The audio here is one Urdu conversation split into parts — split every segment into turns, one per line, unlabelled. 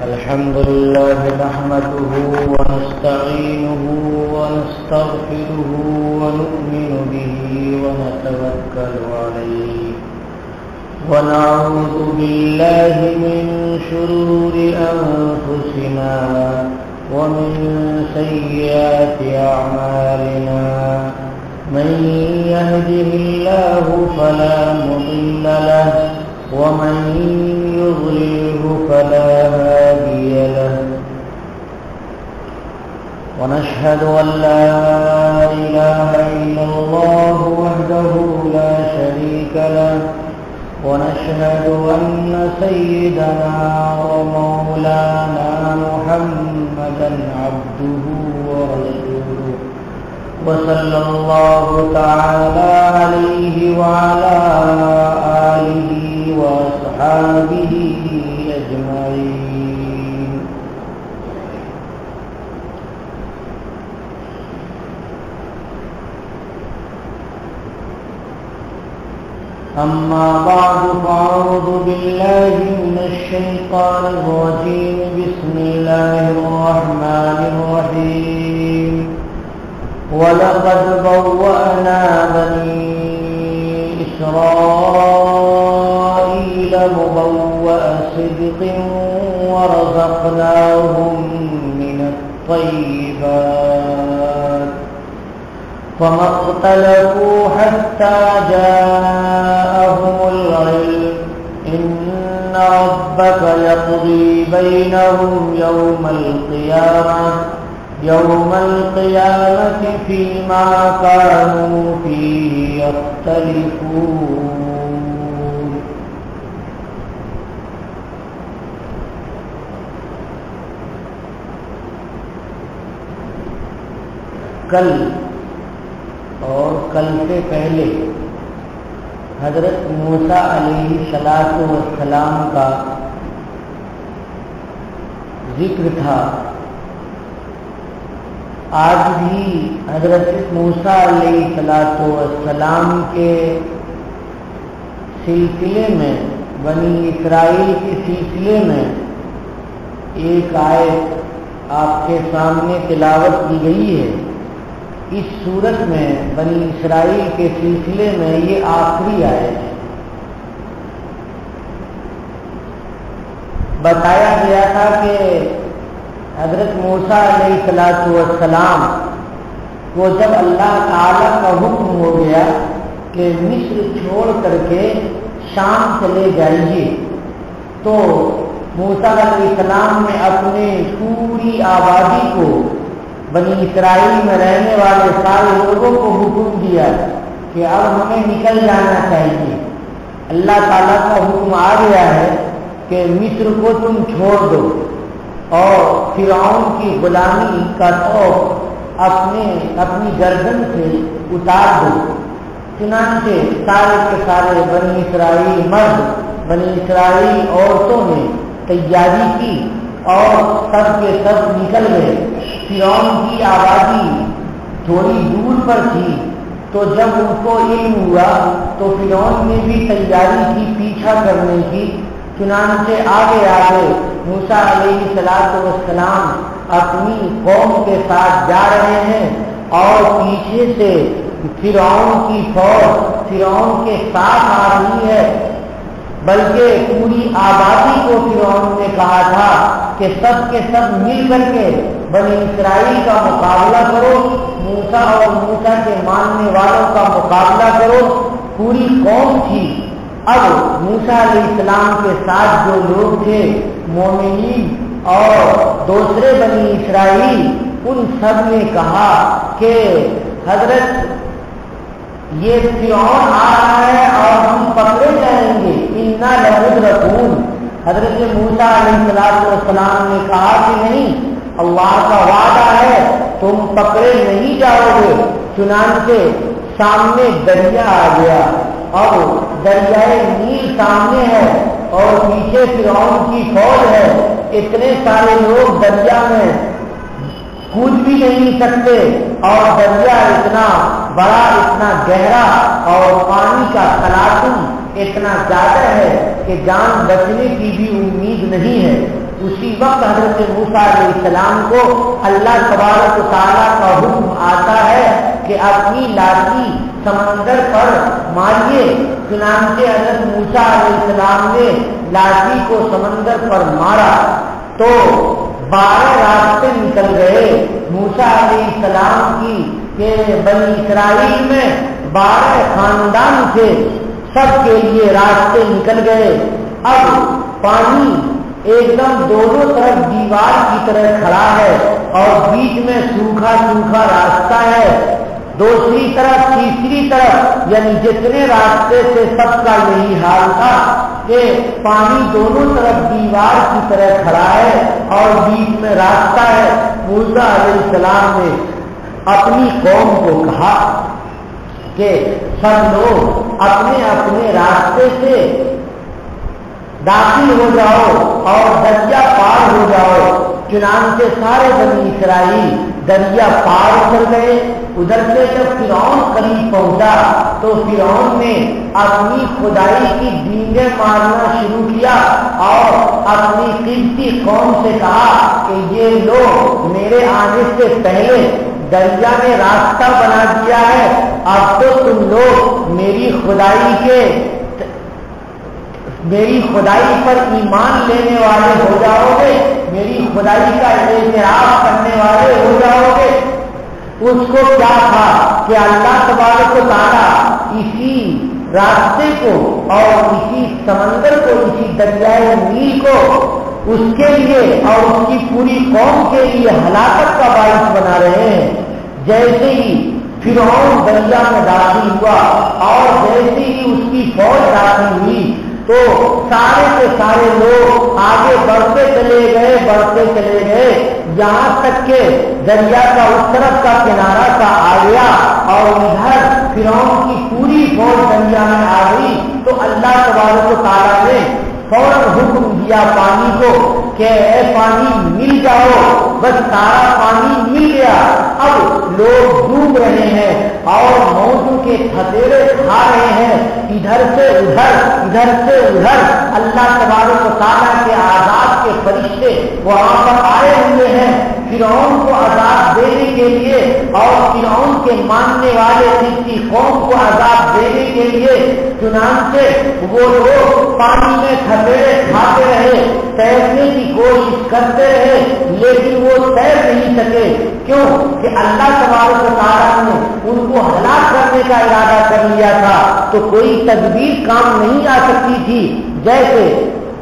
الحمد لله نحمده ونستعينه ونستغفره ونؤمن به ونتوكل عليه ونعوذ بالله من شرور أنفسنا ومن سيئات أعمالنا من يهده الله فلا مضل له ومن يضلله فلا هادي له ونشهد أن لا إله إلا الله وحده لا شريك له ونشهد أن سيدنا ومولانا محمدا عبده ورسوله وصلى الله تعالى عليه وعلى آله وأصحابه أجمعين. أما بعد فأعوذ بالله من الشيطان الرجيم. بسم الله الرحمن الرحيم. ولقد بوأنا بني إسرائيل مبوأ صدق ورزقناهم من الطيبات فما اختلفوا حتى جاءهم العلم إن ربك يقضي بينهم يوم القيامة فيما كانوا فيه يختلفون. کل اور کل سے پہلے حضرت موسیٰ علیہ السلام کا ذکر تھا. آج بھی حضرت موسیٰ علیہ السلام کے سلسلے میں بنی اسرائیل کے سلسلے میں ایک آیت آپ کے سامنے تلاوت کی گئی ہے. اس صورت میں بنی اسرائیل کے سلسلے میں یہ آخری آیت ہے. بتایا گیا تھا کہ حضرت موسیٰ علیہ السلام کو جب اللہ تعالیٰ کا حکم ہو گیا کہ مصر چھوڑ کر کے شام چلے جائیے، تو موسیٰ علیہ السلام نے اپنے پوری آبادی کو، بنی اسرائیل میں رہنے والے سارے لوگوں کو حکم دیا کہ اب ہمیں نکل جانا چاہیے. اللہ تعالیٰ کا حکم آ گیا ہے کہ مصر کو تم چھوڑ دو اور فرعون کی غلامی کا طوق اپنی گردن سے اتار دو. چنانچہ سارے کے سارے بنی اسرائیل مرد، بنی اسرائیل عورتوں نے تیاری کی اور سب کے سب نکل گئے. فرعون کی آبادی تھوڑی دور پر تھی، تو جب ان کو علم ہوا تو فرعون نے بھی تیاری کی پیچھا کرنے کی. چنانچہ آگے موسیٰ علیہ السلام اپنی قوم کے ساتھ جا رہے ہیں اور پیچھے سے فرعون کی فوج فرعون کے ساتھ آ رہی ہے. بلکہ پوری آبادی کو فرعون نے کہا تھا کہ سب کے سب مل کر کے بنی اسرائیل کا مقابلہ کرو، موسیٰ اور موسیٰ کے ماننے والوں کا مقابلہ کرو. پوری قوم تھی. اب موسیٰ علیہ السلام کے ساتھ جو لوگ تھے، مومنین اور دوسرے بنی اسرائیل، ان سب نے کہا کہ حضرت یہ فرعون آ رہا ہے اور ہم پکڑے جائیں گے، انا لمدرکون. حضرت موسیٰ علیہ السلام نے کہا کہ نہیں، اللہ کا وعدہ ہے تم پکڑے نہیں جاؤ گے. چنانچہ سامنے دریا آ گیا اور دریائے نیل سامنے ہے اور پیچھے فرعون کی فوج ہے. اتنے سارے لوگ دریا میں کود بھی نہیں سکتے اور دریا اتنا بڑا اتنا گہرا اور پانی کا تلاطم اتنا زیادہ ہے کہ جان بچنے کی بھی امید نہیں ہے۔ اسی وقت حضرت موسیٰ علیہ السلام کو اللہ تبارک و تعالیٰ کا حکم آتا ہے کہ اپنی لاٹھی سمندر پر ماریے۔ چنانچہ حضرت موسیٰ علیہ السلام نے لاٹھی کو سمندر پر مارا تو 12 راستے نکل گئے موسیٰ علیہ السلام کی کہ بنی اسرائیل میں 12 خاندان تھے، سب کے لیے راستے نکل گئے۔ اب پانی ایک دم دونوں طرف دیوار کی طرح کھڑا ہے اور بیچ میں سوکھا سوکھا راستہ ہے، دوسری طرف تیسری طرف یعنی جتنے راستے سے سب کا یہی حال تھا کہ پانی دونوں طرف دیوار کی طرح کھڑا ہے اور بیچ میں راستہ ہے۔ موسیٰ علیہ السلام نے اپنی قوم کو کہا کہ سب لوگ اپنے اپنے راستے سے داخل ہو جاؤ اور دریا پار ہو جاؤ۔ چنانچہ سارے بنی اسرائیل دریا پار کر گئے۔ ادھر سے جب فرعون قریب پہنچا تو فرعون نے اپنی خدائی کی ڈینگیں مارنا شروع کیا اور اپنی قیمتی قوم سے کہا کہ یہ لوگ میرے آنے سے پہلے دریا نے راستہ بنا دیا ہے، اب تو تم لوگ میری خدائی پر ایمان لینے والے ہو جاؤ گے، میری خدائی کا اعتراف کرنے والے ہو جاؤ گے۔ اس کو کیا تھا کہ اللہ تبارک و تعالیٰ اسی راستے کو اور اسی سمندر کو، اسی دریائے نیل کو اس کے لیے اور اس کی پوری قوم کے لیے ہلاکت کا باعث بنا رہے ہیں۔ جیسے ہی فرعون دریا میں داخل ہوا اور جیسے ہی اس کی فوج داخل ہوئی تو سارے کے سارے لوگ آگے بڑھتے چلے گئے یہاں تک کہ دریا کا اس طرف کا کنارہ کا آ گیا اور ادھر فرعون کی پوری فوج دریا میں آ گئی تو اللہ تبارک و تعالیٰ نے فوراً حکم دیا پانی کو کہ اے پانی مل جاؤ۔ بس سارا پانی مل گیا۔ اب لوگ ڈوب رہے ہیں اور موجوں کے تھتیرے کھا رہے ہیں، ادھر سے ادھر۔ اللہ تبارک و تعالیٰ کے عذاب کے فرشتے وہاں پر آئے ہوئے ہیں فرعون کو عذاب دینے کے لیے اور فرعون کے ماننے والے قبطی قوم کو عذاب دینے کے لیے۔ چنانچہ وہ لوگ پانی میں تھتیرے کھاتے رہے، تیرنے کی کوشش کرتے رہے لیکن وہ تیر نہیں سکے۔ کیوں کہ اللہ تبارک و تعالیٰ نے ان کو ہلاک کرنے کا ارادہ کر لیا تھا تو کوئی تدبیر کام نہیں آ سکتی تھی۔ جیسے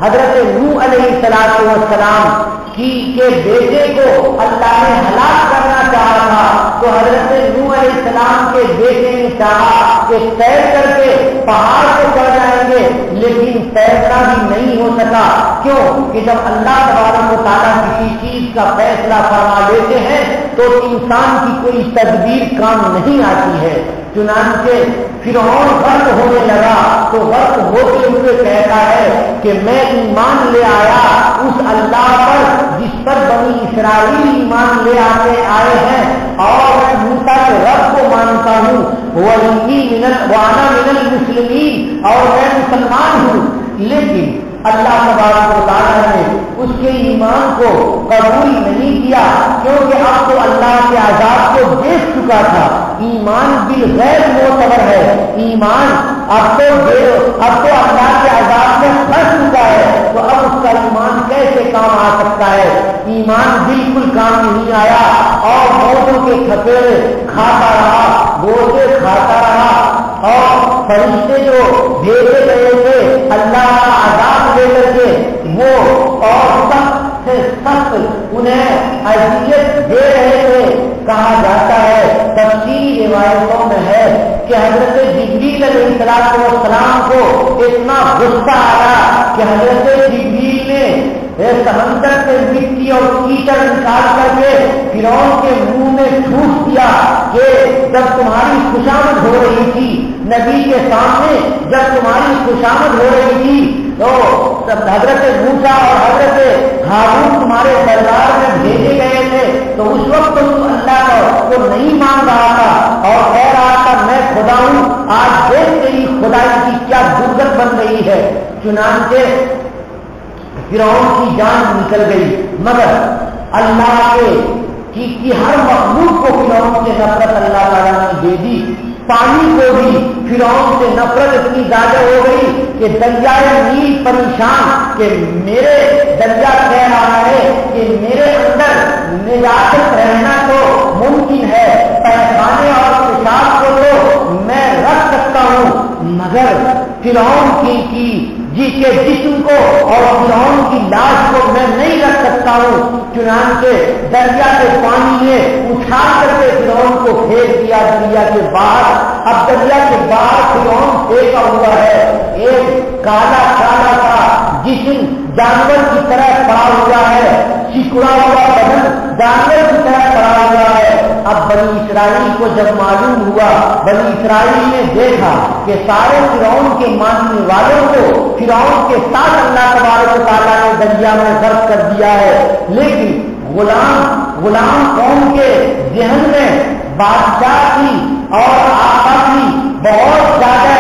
حضرت نوح علیہ السلام کے بیٹے کو اللہ نے ہلاک کرنا چاہا تھا تو حضرت نوح علیہ السلام کے بیٹے نے چاہا کہ تیر کر کے پہاڑ کو چڑھ جائیں گے لیکن تیرنا بھی نہیں ہو سکا۔ کیوں کہ جب اللہ تبارک و تعالیٰ کسی چیز کا فیصلہ فرما لیتے ہیں تو انسان کی کوئی تدبیر کام نہیں آتی ہے۔ چنانچہ فرعون غرق ہونے لگا تو غرق ہوتے ہوئے کہتا ہے کہ میں ایمان لے آیا اس اللہ پر جس پر بنی اسرائیل ایمان لے آئے ہیں اور میں موسیٰ کے رب کو مانتا ہوں، وَأَنَا مِنَ الْمُسْلِمِينَ اور میں مسلمان ہوں۔ لیکن اللہ تبارک و تعالیٰ نے اس کے ایمان کو قبول نہیں کیا کیونکہ اب تو اللہ کے عذاب کو دیکھ چکا تھا۔ ایمان بالغیب معتبر ہے، ایمان اب تو اللہ کے عذاب میں پھنس چکا ہے تو اب اس کا ایمان کیسے کام آ سکتا ہے؟ ایمان بالکل کام نہیں آیا اور موتوں کے تھپیڑے کھاتا رہا، گوشے کھاتا رہا اور فرشتے جو بھیجے گئے تھے اللہ کا عذاب لے کر کے وہ اور سخت سے سخت انہیں اذیت دے رہے تھے۔ کہا جاتا ہے تفصیلی روایتوں میں ہے کہ حضرت جبریل علیہ السلام کو اتنا غصہ آیا کہ حضرت جبریل نے سمندر سے مٹی اور کیچڑ نکال کر کے فرعون کے منہ میں ٹھوس دیا کہ جب تمہاری خوشامد ہو رہی تھی نبی کے سامنے، جب تمہاری خوشامد ہو رہی تھی تو حضرت موسیٰ اور حضرت ہارون تمہارے دربار میں بھیجے گئے تھے تو اس وقت تم اللہ کو نہیں مان رہا تھا اور کہہ رہا تھا رہی ہے، چنانچہ فرعون کی جان نکل گئی، مگر اللہ کی ہر مخلوق کو فرعون سے نفرت اللہ تعالیٰ نے دے دی۔ پانی کو بھی فرعون سے نفرت اتنی زیادہ ہو گئی کہ دریائے نیل پریشان کہ میرے دریا کہہ رہا ہے کہ میرے اندر نجات رہنا تو ممکن ہے، پیخانے اور پیشاب کو تو میں رکھ سکتا ہوں، مگر فرعون کی جسم کو اور فرعون کی لاش کو میں نہیں رکھ سکتا ہوں۔ چنانچہ دریا کے پانی نے اٹھا کر کے فرعون کو پھینک دیا دریا کے باہر۔ اب دریا کے باہر فرعون پھینکا ہوا ہے، ایک کالا کالا سا جسم جانور کی طرح پڑا ہوا ہے، سکڑا ہوا بدن جانور کی طرح پڑا ہوا ہے۔ اب بنی اسرائیل کو جب معلوم ہوا، بنی اسرائیل نے دیکھا کہ سارے فرعون کے ماننے والوں کو فرعون کے ساتھ اللہ تبارک و تعالیٰ نے دریا میں غرق کر دیا ہے، لیکن غلام قوم کے ذہن میں بادشاہ کی اور آقا کی بہت زیادہ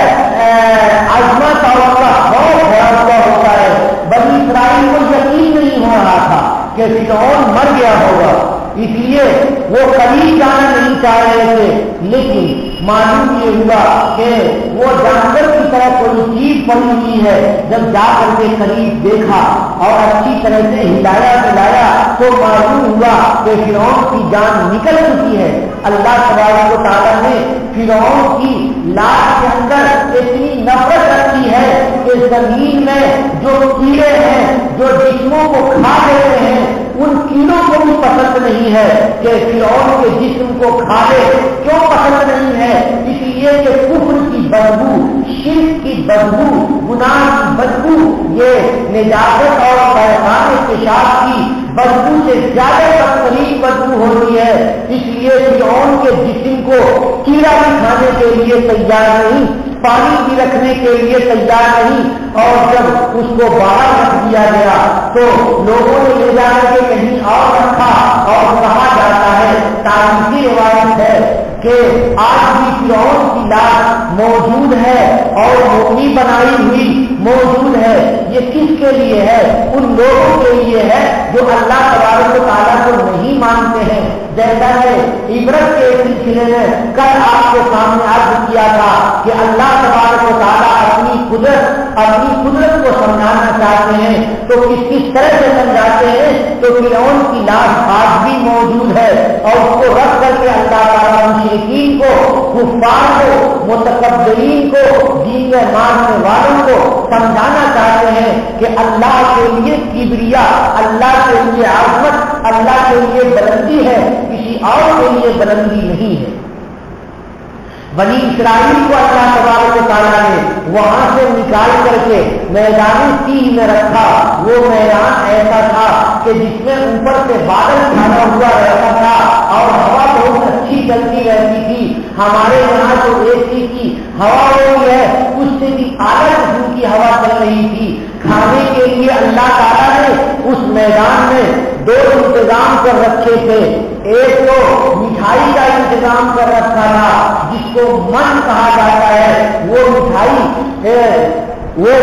عظمت اور اس کا خوف بھرا ہوا ہوتا ہے۔ بنی اسرائیل کو یقین نہیں ہو رہا تھا کہ فرعون مر گیا ہوگا، اس لیے وہ قریب جانا نہیں چاہ رہے تھے، لیکن معلوم یہ ہوا کہ وہ جانور کی طرح کوئی چیز پڑی ہوئی ہے۔ جب جا کر کے قریب دیکھا اور اچھی طرح سے ہلایا ملایا تو معلوم ہوا کہ فرعون کی جان نکل چکی ہے۔ اللہ تبارک و تعالیٰ نے فرعون کی لاش کے اندر اتنی نفرت رکھی ہے کہ زمین میں جو کیڑے ہیں جو جسموں کو کھا لیتے ہیں ان کیڑوں کو بھی پسند نہیں ہے کہ فرعون کے جسم کو کھا لے۔ کیوں پسند نہیں ہے؟ اس لیے کہ کفر کی بدبو، شرک کی بدبو، گناہ کی بدبو یہ نجاست اور پیغام پیشاب کی بدبو سے زیادہ بدترین بدبو ہوتی ہے۔ اس لیے فرعون کے جسم کو کیڑا بھی کھانے کے لیے تیار نہیں، پانی بھی رکھنے کے لیے تیار نہیں، اور جب اس کو باہر رکھ دیا گیا تو لوگوں نے لے جا کے کہیں اور رکھا، اور کہا جاتا ہے، تاریخی روایت ہے کہ آج بھی فرعون کی لاش موجود ہے اور مومی بنائی ہوئی موجود ہے۔ یہ کس کے لیے ہے؟ ان لوگوں کے لیے ہے جو اللہ تبارک و تعالیٰ کو نہیں مانتے ہیں۔ جیسا کہ عبرت کے سلسلے میں کل آپ کے سامنے عرض کیا تھا کہ اللہ تبارک و تعالیٰ اپنی قدرت کو سمجھانا چاہتے ہیں تو کس طرح سے سمجھاتے ہیں؟ تو فرعون کی لاش آج بھی موجود ہے اور اس کو رکھ کر کے اللہ تعالیٰ مشرکین کو، کفار کو، متکبرین کو، دین میں ماننے والوں کو سمجھانا چاہتے ہیں کہ اللہ کے لیے کبریا، اللہ کے لیے عظمت، اللہ کے لیے بلندی ہے، کسی اور کے لیے بلندی نہیں ہے۔ بنی اسرائیل کو اللہ تبارک و تعالیٰ نے وہاں سے نکال کر کے میدان تیہ میں رکھا۔ وہ میدان ایسا تھا کہ جس میں اوپر سے بادل چھایا ہوا رہتا تھا اور ہوا بہت اچھی چلتی رہتی تھی۔ ہمارے یہاں جو AC کی ہوا ہوئی ہے اس سے بھی اعلیٰ قسم کی ہوا چل رہی تھی۔ کھانے کے لیے اللہ تعالیٰ نے اس میدان میں 2 انتظام کر رکھے تھے۔ ایک تو مٹھائی کا انتظام کر رکھا تھا جس کو من کہا جاتا ہے۔ وہ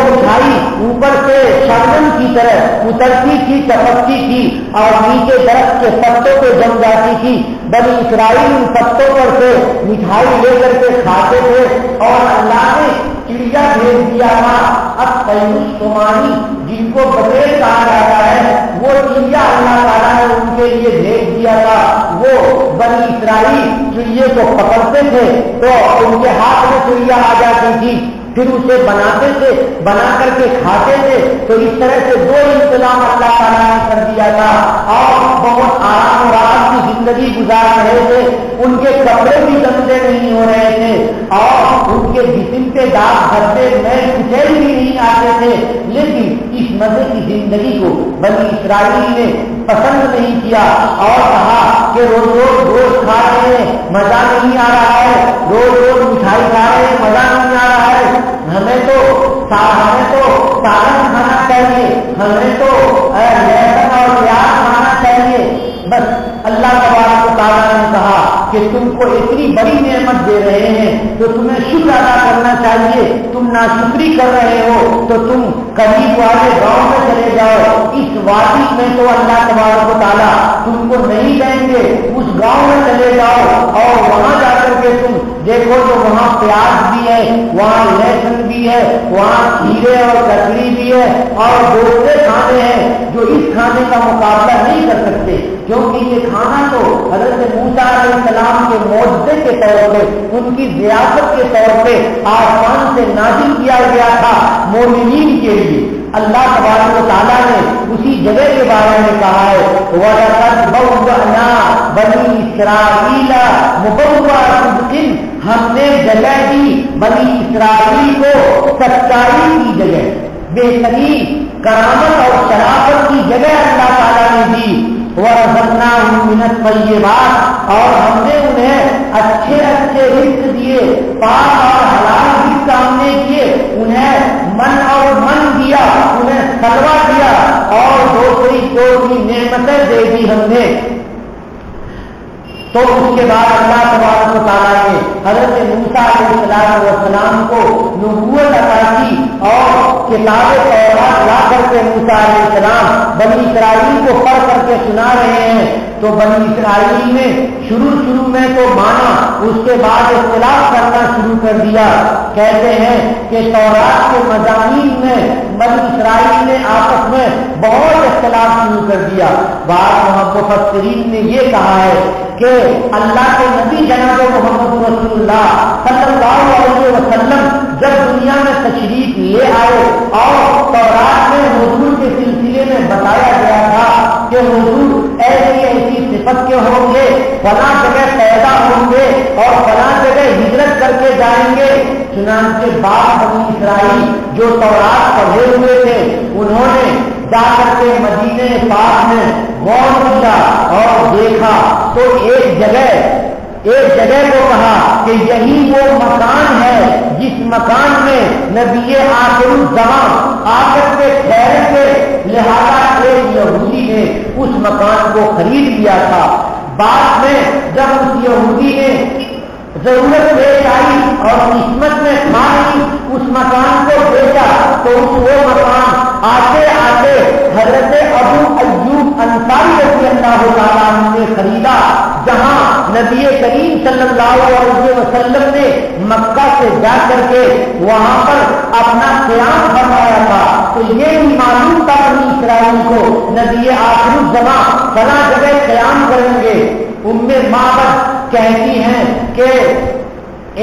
مٹھائی اوپر سے شبنم کی طرح اترتی تھی، چپکتی تھی اور نیچے درخت کے پتوں پہ جم جاتی تھی۔ بنی اسرائیل ان پتوں پر سے مٹھائی لے کر کے کھاتے تھے اور اللہ نے چڑیا بھیج دیا تھا۔ اب سمانی جن کو بطیر کہا جاتا ہے وہ چڑیا اللہ تعالیٰ نے ان کے لیے بھیج دیا تھا۔ وہ بنی اسرائیل چڑیے کو پکڑتے تھے تو ان کے ہاتھ میں چڑیا آ جاتی تھی، پھر اسے بناتے تھے، بنا کر کے کھاتے تھے۔ تو اس طرح سے 2 انتظام اللہ تعالیٰ نے کر دیا تھا اور بہت آرام و راحت کی زندگی گزار رہے تھے۔ ان کے کپڑے بھی گندے نہیں ہو رہے تھے اور ان کے جسم کے داغ دھبے میں کچھ بھی نہیں آتے تھے، لیکن اس مزے کی زندگی کو بنی اسرائیل نے پسند نہیں کیا اور کہا کہ روز روز گوشت کھا رہے ہیں، مزہ نہیں آ رہا ہے، روز روز مٹھائی کھا رہے ہیں، مزہ نہیں آ رہا ہے، ہمیں تو سالن کھانا چاہیے، ہمیں تو لہسن اور پیاز کھانا چاہیے۔ بس اللہ تبارک و تعالیٰ تعالیٰ نے کہا کہ تم کو اتنی بڑی نعمت دے رہے ہیں تو تمہیں شکر ادا کرنا چاہیے، تم ناشکری کر رہے ہو تو تم قریب والے گاؤں میں چلے جاؤ، اس وادی میں تو اللہ تبارک و تعالیٰ تم کو نہیں دیں گے، اس گاؤں میں چلے جاؤ اور وہاں جا کر کے تم دیکھو تو وہاں پیاز بھی ہے، وہاں لہسن بھی ہے، وہاں کھیرے اور ککڑی بھی ہے اور دوسرے کھانے ہیں جو اس کھانے کا مقابلہ نہیں کر سکتے، کیونکہ یہ کھانا تو حضرت موسیٰ علیہ السلام کے معجزے کے طور پہ، ان کی ضیافت کے طور پہ آسمان سے نازل کیا گیا تھا مومنین کے لیے۔ اللہ تبارک و تعالیٰ نے اسی جگہ کے بارے میں کہا ہے وَلَقَدْ بَوَّأْنَا بَنِي إِسْرَائِيلَ مُبَوَّعَ صِدْقٍ، ہم نے جگہ دی بنی اسرائیل کو سچائی کی جگہ، بہترین کرامت اور شرافت کی جگہ اللہ تعالیٰ نے دی۔ وَرَزَقْنَاهُم مِّنَ الطَّيِّبَاتِ، اور ہم نے انہیں اچھے اچھے رزق دیے، پاک اور حلال رزق ہم نے دیے، انہیں من اور من دیا، انہیں سلوہ دیا اور دوسری نعمتیں دے دی ہم نے۔ تو اس کے بعد اللہ تبارک و تعالیٰ نے حضرت موسیٰ علیہ السلام کو نبوت عطا کی اور کتاب تورات لا کر کے موسیٰ علیہ السلام بنی اسرائیل کو پڑھ کر کے سنا رہے ہیں۔ تو بنی اسرائیل نے شروع میں تو مانا، اس کے بعد اختلاف کرنا شروع کر دیا۔ کہتے ہیں کہ تورات کے مضامین میں بنی اسرائیل نے آپس میں بہت اختلاف شروع کر دیا۔ بعض مفسرین نے یہ کہا ہے کہ اللہ کے نبی جناب محمد رسول اللہ صلی اللہ علیہ وسلم جب دنیا میں تشریف لے آئے اور تورات میں حضور کے سلسلے میں بتایا گیا تھا کہ حضور ایسی ایسی صفت کے ہوں گے، فلاں جگہ پیدا ہوں گے اور فلاں جگہ ہجرت کر کے جائیں گے، چنانچہ بعض بنی اسرائیل جو تورات پڑھے ہوئے تھے انہوں نے جا کر کے مدینے پاک میں غور کیا اور دیکھا تو ایک جگہ کو کہا کہ یہی وہ مکان ہے جس مکان میں نبی آخر الزمان آ کر کے ٹھہر کے، لہذا ایک یہودی نے اس مکان کو خرید لیا تھا۔ بعد میں جب اس یہودی نے ضرورت پیش آئی اور قسمت میں کھائی اس مکان کو بیچا تو وہ مکان آتے آتے حضرت ابو ایوب انصاری رضی اللہ تعالیٰ عنہ نے خریدا، جہاں نبی کریم صلی اللہ علیہ وسلم نے مکہ سے جا کر کے وہاں پر اپنا قیام فرمایا تھا۔ تو یہ بھی معلوم تھا بنی اسرائیل کو نبی آخر الزمان فلاں جگہ قیام کریں گے۔ ام معبد کہتی ہیں کہ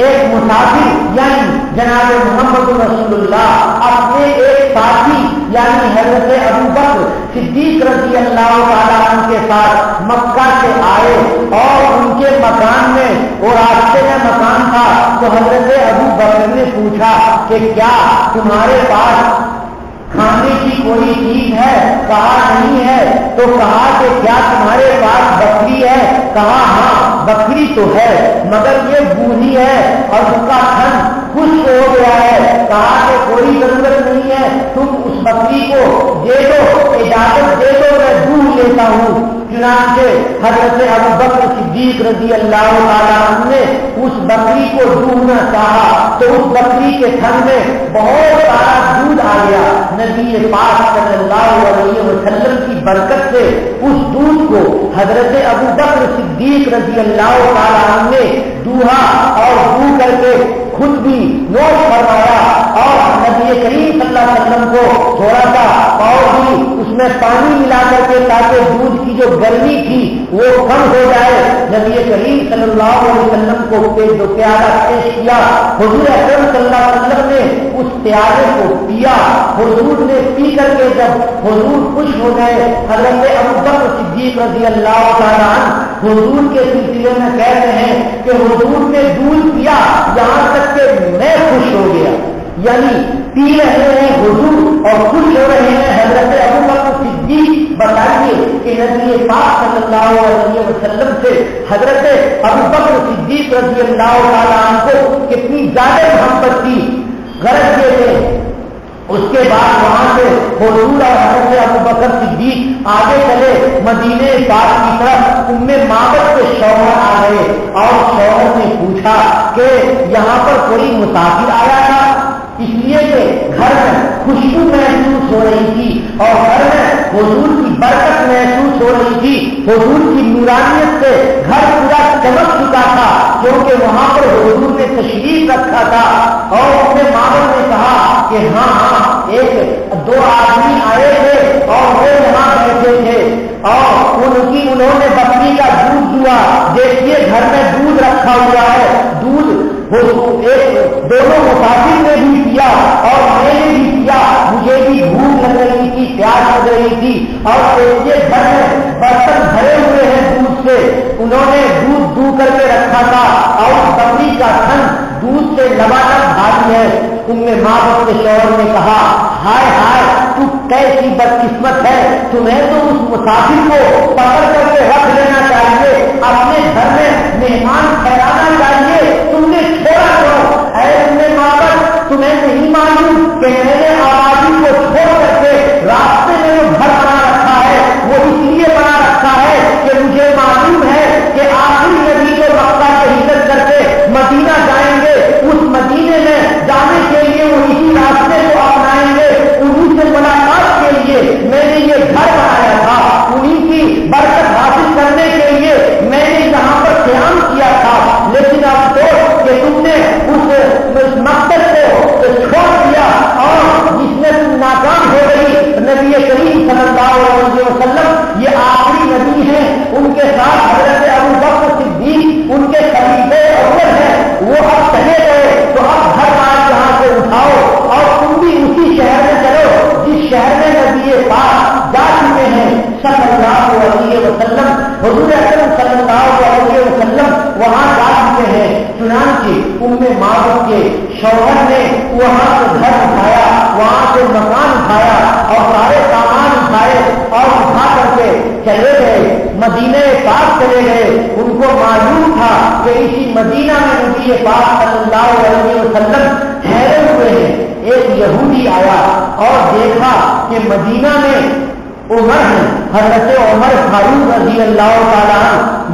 ایک مسافر یعنی جناب محمد رسول اللہ اپنے ایک ساتھی یعنی حضرت ابو بکر صدیق رضی اللہ تعالیٰ عنہ کے ساتھ مکہ سے آئے اور ان کے مکان میں وہ راستے میں مکان تھا تو حضرت ابو بکر نے پوچھا کہ کیا تمہارے پاس کھانے کی کوئی چیز ہے؟ کہا نہیں ہے۔ تو کہا کہ کیا تمہارے پاس بکری ہے؟ کہا ہاں بکری تو ہے مگر یہ بوڑھی ہے اور اس کا تھن خشک ہو گیا ہے۔ کہا کہ کوئی ضرورت نہیں ہے، تم اس بکری کو دے دو، اجازت دے دو، میں دودھ لیتا ہوں۔ چنانچہ حضرت ابو بکر صدیق رضی اللہ تعالیٰ عنہ نے اس بکری کو دودھنا چاہا تو اس بکری کے تھن میں بہت سارا دودھ آ گیا۔ نبی پاک صلی اللہ علیہ وسلم کی برکت سے اس دودھ کو حضرت ابو بکر صدیق رضی اللہ تعالیٰ عنہ نے دوہا اور دو کر کے خود بھی نوش فرمایا اور نبی کریم صلی اللہ علیہ وسلم کو تھوڑا سا اور بھی اس میں پانی ملا کر کے تاکہ دودھ کی جو گرمی تھی وہ کم ہو جائے، نبی کریم صلی اللہ علیہ وسلم کو جو پیالہ پیش کیا، حضور اکرم صلی اللہ علیہ وسلم نے اس پیالے کو پیا۔ حضور نے پی کر کے جب حضور خوش ہو گئے، حضرت ابو بکر صدیق رضی اللہ تعالیٰ عنہ حضور کے سلسلے میں کہتے ہیں کہ حضور نے دودھ پیا یہاں تک کہ میں خوش ہو گیا، یعنی پی رہے ہیں حضور اور خوش ہو رہے ہیں۔ حضرت ابو بکر صدیق بتائیے کہ نبی پاک صلی اللہ علیہ وسلم سے حضرت ابو بکر صدیق رضی اللہ تعالیٰ عنہ کو کتنی زیادہ محبت تھی۔ غرض یہ ہے اس کے بعد وہاں سے حضور اور حضرت ابوبکر صدیق آگے چلے مدینے پاک کی طرف. ام معبد کے شوہر آ گئے اور شوہر نے پوچھا کہ یہاں پر کوئی مسافر آیا تھا؟ اس لیے کہ گھر میں خوشبو محسوس ہو رہی تھی اور گھر میں حضور کی برکت محسوس ہو رہی تھی. حضور کی نورانیت سے گھر پورا چمک چکا تھا کیونکہ وہاں پر حضور نے تشریف رکھا تھا. اور اپنے ماں نے کہا کہ ہاں ایک دو آدمی آئے تھے اور وہ یہاں بیٹھے تھے اور انہوں نے بکری کا دودھ دیا. دیکھیے گھر میں دودھ رکھا ہوا ہے. دودھ دونوں مسافر نے بھی پیا اور میں نے بھی پیا. مجھے بھی بھوک لگ رہی تھی, پیاس لگ رہی تھی. اور دیکھیے گھر میں برتن بھرے ہوئے ہیں دودھ سے. انہوں نے دودھ دو کر کے رکھا تھا اور بکری کا تھن دودھ سے لبالب بھاری ہے. ام معبد کے شوہر نے کہا ہائے ہائے تو کیسی بدقسمت ہے, تمہیں تو اس مسافر کو پکڑ کر کے رکھ لینا چاہیے, اپنے گھر میں مہمان ٹھہرانا چاہیے, تم نے چھوڑا کیوں؟ اے ام معبد تمہیں نہیں معلوم کہ میں نے آبادی کو چھوڑ کر کے راستے میں جو گھر بنا رکھا ہے وہ اس لیے بنا رکھا ہے کہ مجھے معلوم ہے کہ آخری نبی کو مکہ سے ہجرت کر کے مدینہ جائیں گے, اس مدینے میں جانے کے لیے وہ اسی راستے کو اپنائیں گے. انہیں سے ملاقات کے لیے میں نے یہ گھر بنایا تھا, انہیں کی برکت حاصل کرنے کے لیے میں نے یہاں پر قیام کیا تھا. لیکن افسوس کہ تم نے اس مقصد کو چھوڑ دیا اور جس میں تم ناکام ہو گئی. نبی کریم صلی اللہ علیہ وسلم یہ آخری نبی ہیں, ان کے ساتھ حضرت ابوبکر صدیق ان کے خلیفہ اول ہیں, وہ اب چلے گئے تو اب گھر آج یہاں سے اٹھاؤ اور تم بھی اسی شہر میں چلو جس شہر میں نبی پاک جا چکے ہیں صلی اللہ علیہ وسلم. حضور اکرم صلی اللہ علیہ وسلم وہاں جا چکے ہیں. چنانچہ ام معبد کے شوہر نے وہاں سے گھر اٹھایا, وہاں سے مکان اٹھایا اور سارے سامان اٹھائے اور اٹھا کر کے چلے گئے مدینہ پاک چلے گئے. ان کو معلوم تھا کہ اسی مدینہ میں نبی پاک صلی اللہ علیہ وسلم ٹھہرے ہوئے ہیں. ایک یہودی آیا اور دیکھا کہ مدینہ میں عمر ہے, حضرت عمر فاروق رضی اللہ تعالیٰ.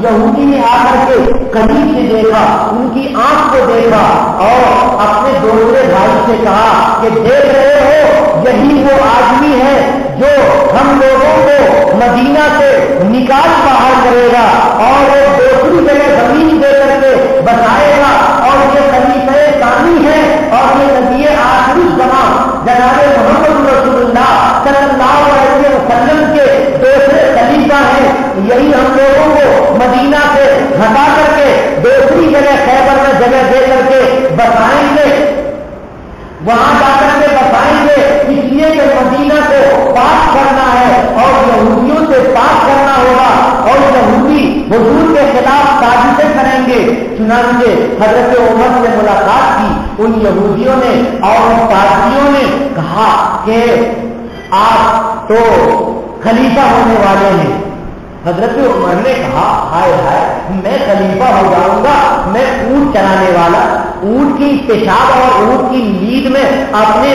یہودی نے آ کر کے قریب سے دیکھا, ان کی آنکھ کو دیکھا اور اپنے دوسرے بھائی سے کہا کہ دیکھ رہے ہو یہی وہ آدمی ہے جو ہم لوگوں کو مدینہ سے نکال باہر کرے گا اور وہ دوسری جگہ زمین دے کر کے بسائے گا. اور یہ خلیفہ ثانی ہے اور یہ نبی آخری زمان جناب محمد رسول اللہ صلی اللہ علیہ وسلم کے دوسرے خلیفہ ہیں. یہی ہم لوگوں کو مدینہ سے ہٹا کر کے دوسری جگہ خیبر میں جگہ دے کر کے بسائیں گے, وہاں جا کر کے بسائیں گے. اس لیے کہ مدینہ کو پاک کرنا ہے اور یہودیوں سے پاک کرنا ہوگا اور یہودی حضور کے خلاف سازشیں کریں گے. چنانچہ حضرت عمر سے ملاقات کی. ان یہودیوں نے اور ان پادریوں نے کہا کہ آپ تو خلیفہ ہونے والے ہیں. حضرت عمر نے کہا ہائے ہائے میں خلیفہ ہو جاؤں گا, میں اونٹ چلانے والا, اونٹ کی پیشاب اور اونٹ کی لید میں اپنے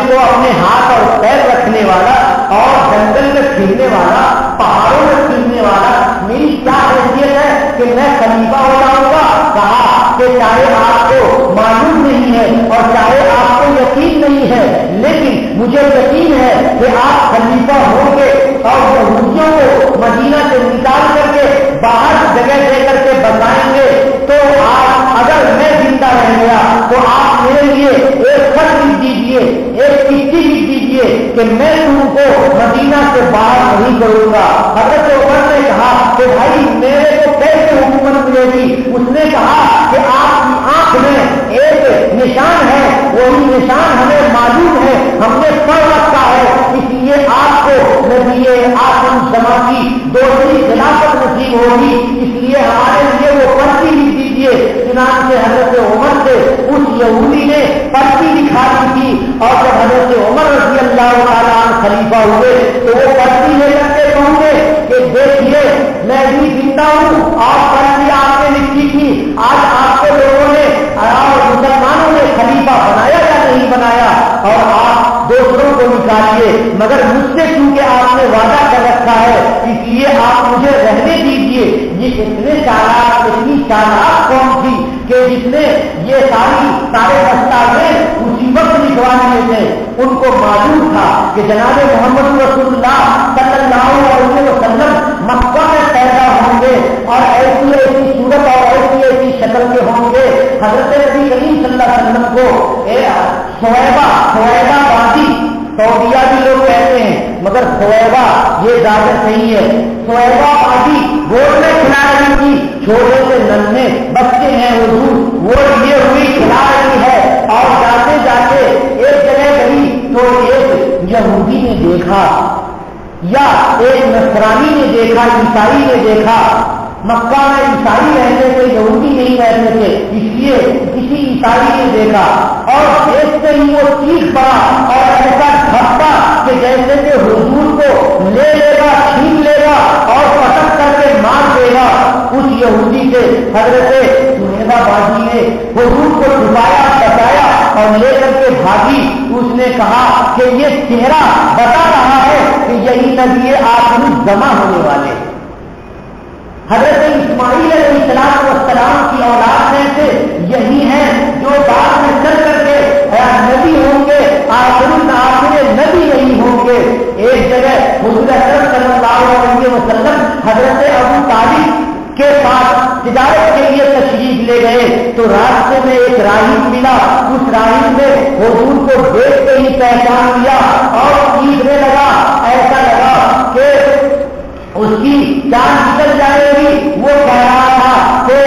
کو اپنے ہاتھ اور پیر رکھنے والا اور جنگل میں پھرنے والا, پہاڑوں میں پھرنے والا, میری کیا حیثیت ہے کہ میں خلیفہ ہو جاؤں گا. کہا کہ چاہے آپ کو معلوم نہیں ہے اور چاہے آپ کو یقین نہیں ہے, لیکن مجھے یقین ہے کہ آپ خلیفہ ہوں گے اور یہودیوں کو مدینہ سے نکال کر کے باہر جگہ دے کر کے بتائیں گے. تو آپ اگر میں زندہ رہ گیا تو آپ میرے لیے ایک خط لکھ دیجیے, ایک چٹھی لکھ دیجیے کہ میں تم کو مدینہ سے باہر نہیں کروں گا. حضرت عمر نے کہا کہ بھائی میرے کو کیسے حکومت ملے گی؟ اس نے کہا کہ آپ کی آنکھ میں ایک نشان ہے, وہی نشان ہمیں معلوم ہے, ہم نے پڑھ رکھا ہے, اس لیے آپ کو نبی آخری زمان کی دوسری خلافت نصیب ہوگی. اس لیے ہمارے لیے وہ پرچی لکھ دیجیے. چنانچہ حضرت عمر سے اس یہودی نے پرچی دکھا دی تھی اور جب حضرت عمر رضی اللہ تعالیٰ عنہ خلیفہ ہوئے تو وہ پرچی لے کر کے کہوں گے کہ دیکھیے میں بھی زندہ ہوں اور پرچی آپ نے لکھی تھی, آج آپ کو لوگوں نے اور مسلمانوں نے خلیفہ بنایا یا نہیں بنایا, اور آپ دوسروں کو نکالیے، مگر مجھ سے کیونکہ آپ نے وعدہ کر رکھا ہے اس لیے آپ مجھے رہنے دیجیے۔ یہ اتنے چالاک، اتنی چالاک قوم تھی کہ جس نے یہ سارے دستاویز اسی وقت لکھوا لیے تھے۔ ان کو معلوم تھا کہ جناب محمد رسول اللہ صلی اللہ علیہ وسلم مکہ میں پیدا ہوں گے اور ایسی ایسی صورت اور ایسی ایسی شکل کے ہوں گے۔ حضرت نبی کریم صلی اللہ علیہ وسلم کو سویبہ بازی سعودیہ بھی لوگ کہتے ہیں، مگر سویبہ یہ زیادہ صحیح ہے۔ سویبہ بازی گود میں کھلا رہی تھی، چھوٹے سے ننھے بچے ہیں حضور، وہ لیے ہوئی کھلا رہی ہے اور جاتے جاتے ایک جگہ گئی تو ایک یہودی نے دیکھا یا ایک نصرانی نے دیکھا، عیسائی نے دیکھا۔ مکہ میں عیسائی رہتے تھے، یہودی نہیں رہتے تھے، اس لیے کسی عیسائی نے دیکھا اور دیکھتے ہی وہ چیخ پڑا اور ایسا دھکا کہ جیسے کہ حضور کو لے لے گا، چھین لے گا اور پٹک کر کے مار دے گا۔ اس یہودی سے حضرت سہیبہ بازی نے حضور کو چھپایا، بچایا اور لے کر کے بھاگی۔ اس نے کہا کہ یہ چہرہ بتا رہا ہے کہ یہی نبی آخری جمع ہونے والے حضرت اسماعیل علیہ السلام کی اولاد میں سے یہی ہیں جو بعد میں چل کر کے نبی ہوں گے، آخر نبی نہیں ہوں گے۔ ایک جگہ حضور اکرم صلی اللہ علیہ وسلم حضرت ابو طالب کے پاس تجارت کے لیے تشریف لے گئے تو راستے میں ایک راہب ملا۔ اس راہب نے حضور کو دیکھتے ہی پہچان لیا اور چیخنے لگا، ایسا لگا کہ اس کی جان نکل جائے گی۔ وہ کہہ رہا تھا کہ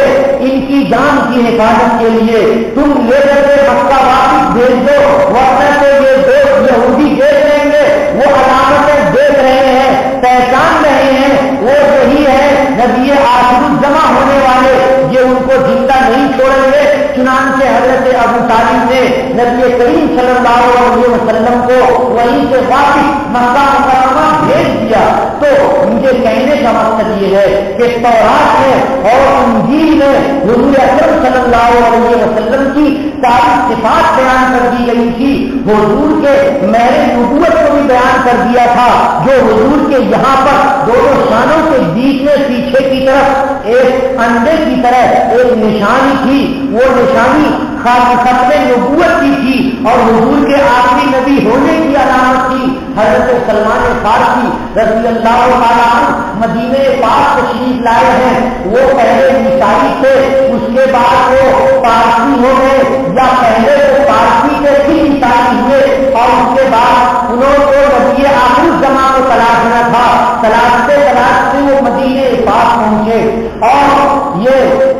ان کی جان کی حفاظت کے لیے تم لے کر کے مکہ واپس بھیج دو، ورنہ تو یہ دو یہودی دیکھ لیں گے، وہ علامتیں دیکھ رہے ہیں، پہچان رہے ہیں، وہ یہی ہے نبی آخر جمع ہونے والے، یہ ان کو زندہ نہیں چھوڑیں گے۔ چنانچہ حضرت ابو طالب نے نبی کریم صلی اللہ علیہ وسلم کو وہیں سے واپس مکہ مکرمہ بھیج دیا۔ تو مجھے کہنے کا مقصد یہ ہے کہ تورات میں اور انجیل میں حضور اکرم صلی اللہ علیہ وسلم کی ساری صفات بیان کر دی گئی تھی۔ حضور کے مہر نبوت کو بھی بیان کر دیا تھا، جو حضور کے یہاں پر دونوں شانوں کے بیچ میں پیچھے کی طرف ایک انڈے کی طرح ایک نشانی تھی، وہ نشانی ختم نبوت کی تھی اور حضور کے آخری نبی ہونے کی علامت تھی۔ حضرت سلمان فارسی رضی اللہ تعالیٰ عنہ مدینہ پاک تشریف لائے ہیں۔ وہ پہلے عیسائی تھے، اس کے بعد وہ پارسی ہو گئے، یا پہلے وہ پارسی سے پھر عیسائی ہوئے اور اس کے بعد انہوں کو نبی آخر زمان کو تلاشنا تھا۔ تلاشتے تلاشتے وہ مدینہ پاک پہنچے اور یہ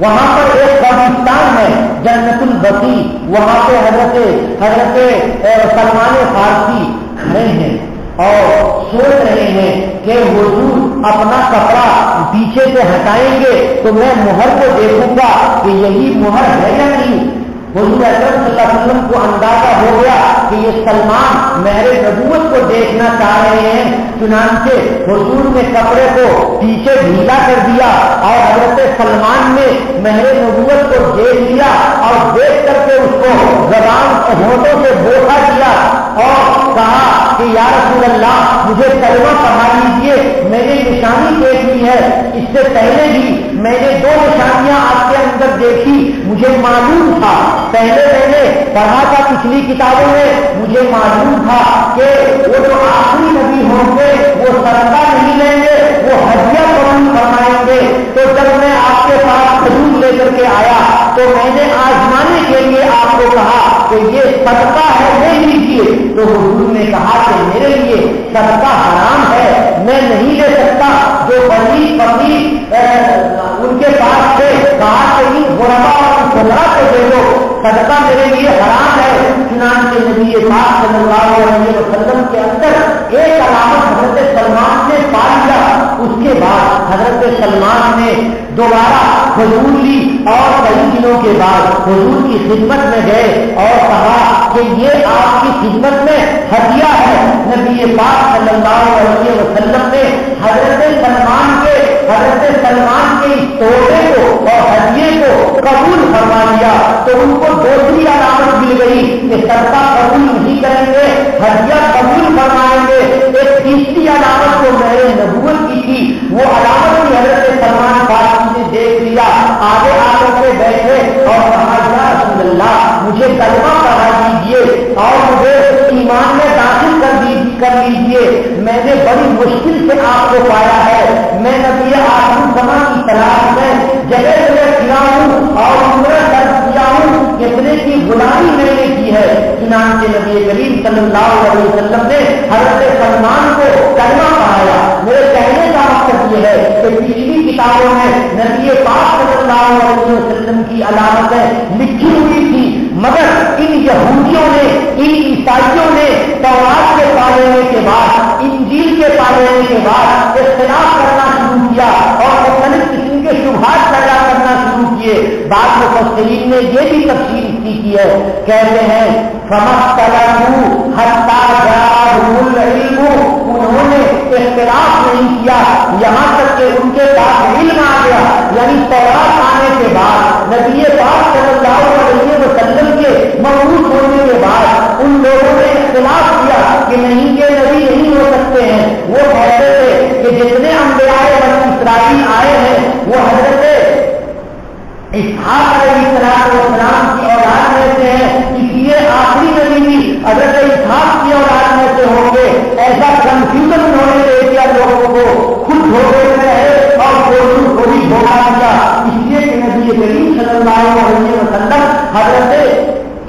وہاں پر ایک قبرستان ہے جنت البقیع، وہاں پہ حضرت سلمان فارسی کھڑے ہیں اور سوچ رہے ہیں کہ حضور اپنا کپڑا پیچھے سے ہٹائیں گے تو میں مہر کو دیکھوں گا کہ یہی مہر ہے یا نہیں۔ حضور اکرم صلی اللہ علیہ وسلم کو اندازہ ہو گیا کہ یہ سلمان مہر نبوت کو دیکھنا چاہ رہے ہیں، چنانچہ حضور نے کپڑے کو پیچھے ڈھیلا کر دیا اور حضرت سلمان نے مہر نبوت کو دیکھ لیا اور دیکھ کر کے اس کو زبان ہونٹوں سے بوسا دیا اور کہا کہ یا رسول اللہ مجھے کلمہ پڑھا لیجیے، میں نے نشانی دیکھ لی ہے، اس سے پہلے بھی میں نے 2 نشانیاں آپ کے اندر دیکھی، مجھے معلوم تھا، پہلے میں نے پڑھا تھا پچھلی کتابوں میں، مجھے معلوم تھا کہ وہ جو آخری نبی ہوں گے وہ صدقہ نہیں لیں گے، وہ ہدیہ قبول فرمائیں گے۔ تو جب میں آپ کے پاس کھجور لے کر کے آیا تو میں نے آزمانے کے لیے آپ کو کہا کہ یہ صدقہ ہے، لے لیجیے۔ تو حضور نے کہا کہ میرے لیے صدقہ حرام ہے، میں نہیں لے سکتا۔ جو غریب فقیر ان کے پاس تھے کہا کہ غربا اور فقراء کو دے دو، صدقہ میرے لیے حرام ہے۔ چنانچہ نبی پاک صلی اللہ علیہ وسلم کے اندر ایک علامت حضرت سلمان نے پا لیا۔ اس کے بعد حضرت سلمان نے دوبارہ حضور لی اور کئی دنوں کے بعد حضور کی خدمت میں گئے اور کہا کہ یہ آپ کی خدمت میں ہدیہ ہے۔ نبی پاک صلی اللہ علیہ وسلم نے حضرت سلمان کے اس تحفے کو اور ہدیے کو قبول فرما لیا۔ تو ان کو دوسری علامت مل گئی کہ صدقہ قبول کریں گے, ہدیہ قبول فرمائیں گے. ایک تیسری علامت جو میرے نبوت کی تھی وہ علامت کی حضرت سلمان فارسی نے دیکھ لیا, آگے آ کر کے بیٹھے اور کہا یا رسول اللہ مجھے کلمہ پڑھا دیجیے اور مجھے ایمان میں داخل کر لیجیے. میں نے بڑی مشکل سے آپ کو پایا ہے, میں نبی آخر زمان کی تلاش میں جگہ جگہ پھرا ہوں اور عمرہ درج کیا ہوں, اتنے کی غلامی میں نے کی ہے. چنانچہ نبی کریم صلی اللہ علیہ وسلم نے حضرت سلمان کو کلمہ پڑھایا. میرے کہنے کا مقصد یہ ہے کہ پچھلی کتابوں میں نبی پاک صلی اللہ علیہ وسلم کی علامتیں لکھی ہوئی تھی, مگر ان یہودیوں نے, ان عیسائیوں نے تورات کے پا لینے کے بعد, انجیل کے پا لینے کے بعد اختلاف کرنا شروع کیا اور مختلف قسم کے شبہات پیدا کرنا شروع کیے. بعض مفسرین نے یہ بھی تفصیل کی ہے, کہتے ہیں فَمَخْتَلَفُوا حَتَّىٰ جَاءَهُمُ الْعِلْمُ, انہوں نے اختلاف نہیں کیا یہاں تک کہ ان کے پاس علم آ گیا. یعنی تورات آنے کے بعد, نبی پاک صلی اللہ علیہ وسلم کے مبعوث ہونے کے بعد ان لوگوں نے اختلاف کیا کہ نہیں یہ نبی نہیں ہو سکتے ہیں. وہ کہتے تھے کہ جتنے انبیاء بنی اسرائیل آئے ہیں وہ حضرت اسحاق علیہ السلام کی اولاد میں سے ہیں, اس لیے آخری نبی بھی حضرت اسحاق کی اولاد میں سے ہوں گے. ایسا کنفیوژن انہوں نے دے دیا لوگوں کو, خود دھوکے میں رہے اور دوسروں کو بھی دھوکا دیا. اس لیے کہ نبی کریم صلی اللہ علیہ وسلم حضرت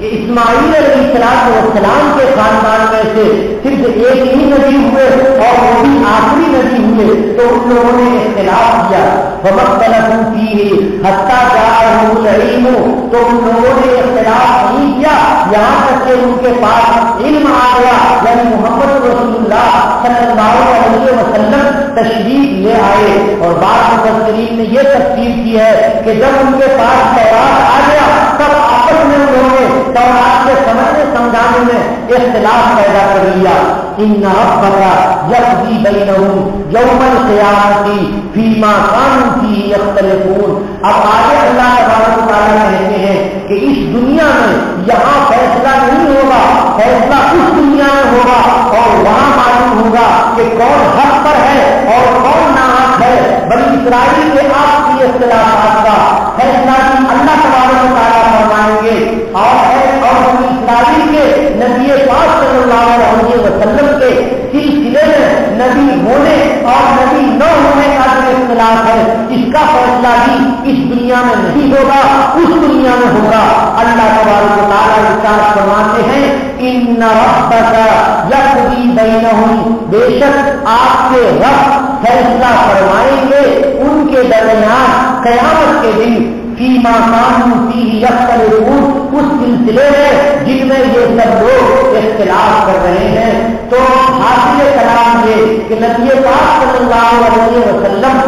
اسماعیل علیہ السلام کے خاندان میں سے صرف ایک ہی نبی ہوئے اور وہ بھی آخری نبی ہوئے, تو ان لوگوں نے اختلاف کیا. فَمَخْتَلَفُوا فِيهِ حَتَّىٰ جَاءَهُمُ الْعِلْمُ, تو ان لوگوں نے اختلاف نہیں کیا یہاں تک کہ ان کے پاس علم آ گیا. یعنی محمد رسول اللہ صلی اللہ علیہ وسلم تشریف لے آئے. اور بعض مفسرین نے یہ تفسیر کی ہے کہ جب ان کے پاس تورات آ گیا تب آپس میں انہوں نے تورات کے سمجھنے سمجھانے میں اختلاف پیدا کر لیا. ان ربک یقضی بینہم یوم القیامۃ فیما کانوا فیہ یختلفون. اب آگے اللہ تبارک و تعالیٰ کہتے ہیں کہ اس دنیا میں یہاں فیصلہ نہیں ہوگا, فیصلہ اس دنیا میں ہوگا اور وہاں معلوم ہوگا کہ کون حق پر ہے اور کون ناحق ہے. بنی اسرائیل کے آپ کی اختلافات کا فیصلہ بھی اللہ تبارک و تعالیٰ فرمائیں گے اور بنی اسرائیل کے نبی پاک صلی اللہ علیہ وسلم کے سلسلے میں نبی ہونے اور نبی نہ ہونے کا جو اختلاف ہے اس کا فیصلہ بھی اس دنیا میں نہیں ہوگا, اس دنیا میں ہوگا. اللہ تبارک و تعالیٰ ارشاد فرماتے ہیں ان ربک یقضی بینہم, بے شک آپ کے رب فیصلہ فرمائیں گے ان کے درمیان قیامت کے دن فیما کانوا فیہ یختلفون, اس سلسلے میں جن میں یہ سب لوگ اختلاف کر رہے ہیں. تو حاصل کلام یہ کہ نبی پاک صلی اللہ علیہ وسلم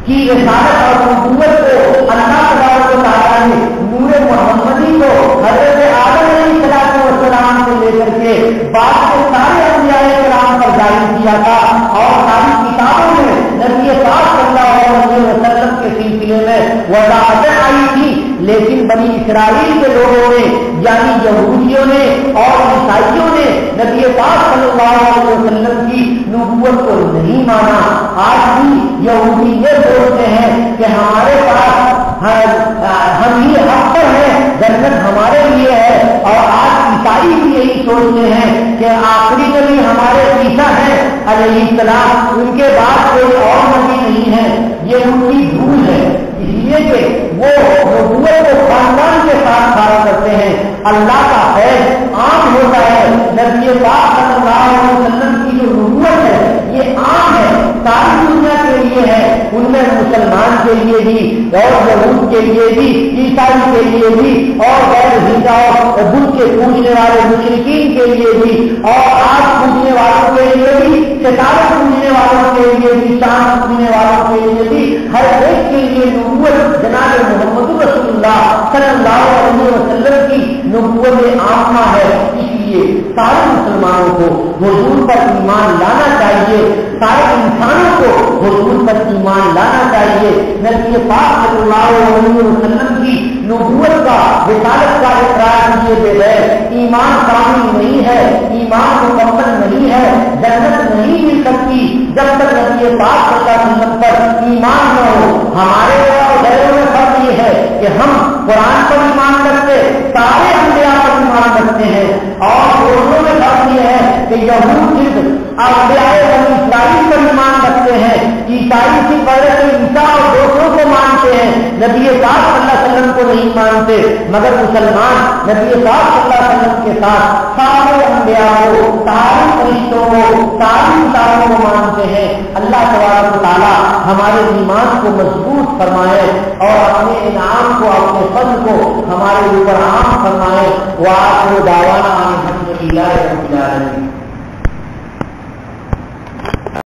کی رسالت اور نبوت کو اللہ تبارک و تعالیٰ نے نور محمدی کو حضرت آدم علیہ السلام سے لے کر کے بعد کے سارے انبیاء کرام پر جاری کیا تھا اور ساری کتابوں میں نبی پاک صلی اللہ علیہ وسلم کے سلسلے میں وضاحتیں آئی تھی. لیکن بنی اسرائیل کے لوگوں نے یعنی یہودیوں نے اور عیسائیوں نے نبی پاک صلی اللہ علیہ وسلم کی نبوت کو نہیں مانا. آج بھی یہودی یہ سوچتے ہیں کہ ہمارے پاس ہم ہی حق پر ہیں, جنت ہمارے لیے ہے. اور آج عیسائی بھی یہی سوچتے ہیں کہ آخری نبی ہمارے عیسیٰ ہیں علیہ السلام, ان کے بعد کوئی اور نبی نہیں ہے. یہ ان کی بھول ہے, اس لیے کہ وہ نبوت کو خاندان کے ساتھ کھڑا کرتے ہیں. اللہ کا فیض عام ہوتا ہے. نبی پاک صلی اللہ علیہ وسلم کی جو نبوت ہے یہ عام ہے, ساری دنیا کے لیے ہے. ان میں مسلمان کے لیے بھی اور یہود کے لیے بھی, عیسائی کے لیے بھی اور غیر عیسائی بدھ کے پوجنے والے مشرکین کے لیے بھی اور آج پوجنے والوں کے لیے بھی, ستارے پوجنے والوں کے لیے بھی, چاند پوجنے والوں کے لیے بھی, ہر ایک کے لیے نبوت جناب محمد رسول اللہ صلی اللہ علیہ وسلم کی نبوت عامہ ہے. اس لیے سارے مسلمانوں کو حضور پر ایمان لانا چاہیے, سارے انسانوں کو حضور پر ایمان لانا چاہیے. نبی پاک صلی اللہ علیہ وسلم کی نبوت کا, رسالت کا اقرار کیے بغیر ایمان کامل نہیں ہے، ایمان مکمل نہیں ہے، جنت نہیں مل سکتی جب تک نبی پاک صلی اللہ علیہ وسلم پر ایمان نہ ہو۔ ہمارے اور غیروں میں فرق یہ ہے کہ ہم قرآن پر ایمان رکھتے، سارے انبیاء پر ایمان رکھتے ہیں، اور دوسروں میں فرق یہ ہے کہ یہود صرف انبیاء بنی اسرائیل پر ایمان رکھتے ہیں، عیسائی صرف حضرت عیسیٰ اور دوسروں کو مانتے ہیں، نبی پاک صلی اللہ علیہ وسلم کو نہیں مانتے۔ مگر مسلمان نبی پاک صلی اللہ علیہ وسلم کے ساتھ سارے انبیاء کو، سارے فرشتوں کو، ساری کتابوں کو مانتے ہیں۔ اللہ تبارک و تعالیٰ ہمارے ایمان کو مضبوط فرمائے اور اپنے انعام کو، اپنے فضل کو ہمارے اوپر عام فرمائے۔ وآخر دعوانا ان الحمد للہ رب العالمین۔